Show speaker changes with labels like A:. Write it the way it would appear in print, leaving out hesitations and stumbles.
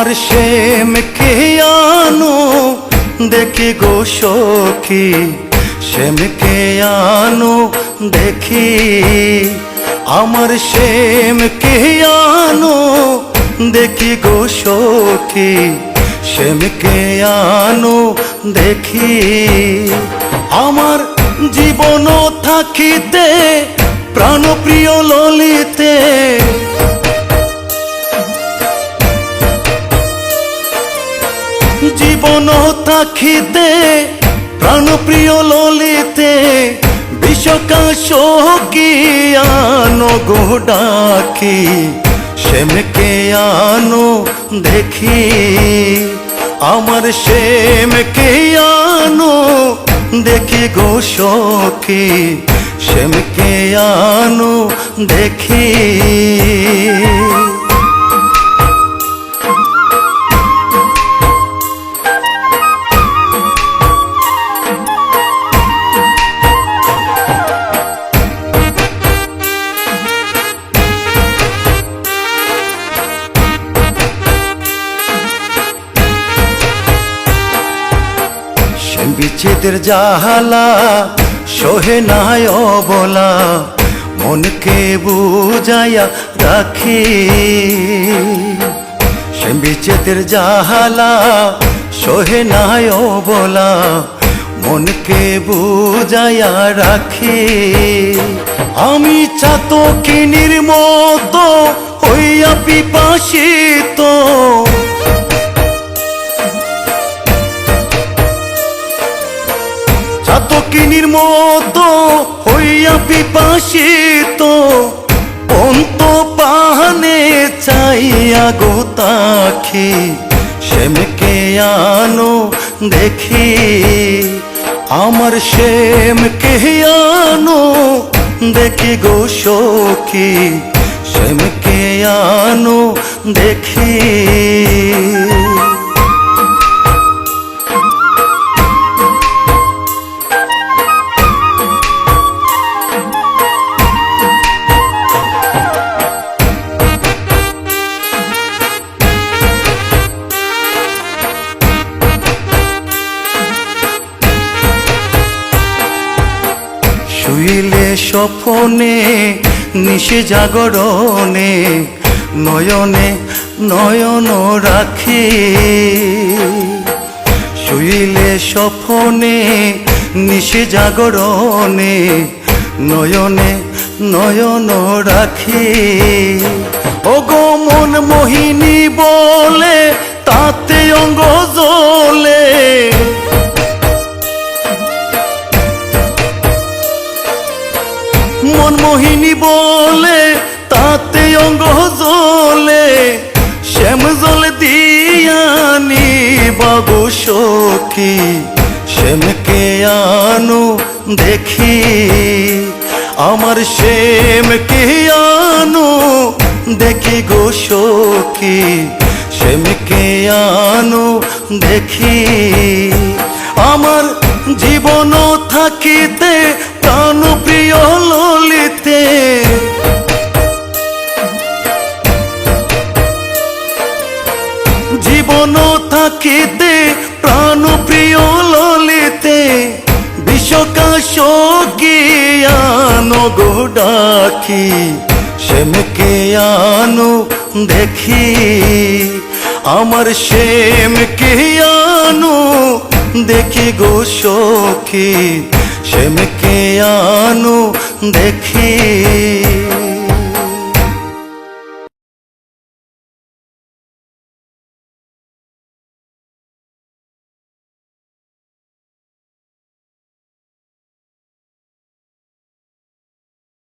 A: আমার শ্যামকে আনো দেখি গো সখী, শ্যামকে আনো দেখি। আমার শ্যামকে আনো দেখি গো সখী, শ্যামকে আনো দেখি। আমার জীবন থাকিতে প্রাণপ্রিয় ললিতে, জীবন থাকিতে প্রাণপ্রিয় ললিতে, বিষকা সখী আনো গো ডাকি, শ্যামকে আনো দেখি। আমার শ্যামকে আনো দেখি গো সখী, শ্যামকে আনো দেখি। বিচ্ছেদের জাহালা সহে নাই অবলা, মনকে বুঝাইয়া রাখি। সে বিচ্ছেদের জাহালা সহে নাই অবলা, মনকে বুঝাইয়া রাখি। আমি চাতকিনীর মতো হইয়া পিপাসিত, চাতকিনীর মতো হইয়া পিপাসিত, অন্ত পাহানে চাইয়া গো তাকি, শ্যামকে আনো দেখি। আমার শ্যামকে আনো দেখি গো সখী, শ্যামকে আনো দেখি। শুইলে স্বপনে নিশে জাগরণে, নয়নে নয়ন রাখি। শুইলে স্বপনে নিশে জাগরণে, নয়নে নয়ন রাখি। ওগো মন মোহিনী বলে তাতে অঙ্গ জ্বলে, মন মোহিনী বলে তাতে অঙ্গ জ্বলে, শ্যাম জল দিয়ানি বাবু সখী, শ্যামকে আনো দেখি। আমার শ্যামকে আনো দেখি গো সখী, শ্যামকে আনো দেখি। আমার জীবন থাকিতে প্রাণপ্রিয় ললিতে, জীবন থাকিতে প্রাণপ্রিয় ললিতে, বিষকা সখী আনো গো ডাকি, শ্যামকে আনো দেখি। আমার শ্যামকে আনো দেখি গো সখী, শ্যামকে আনো দেখি।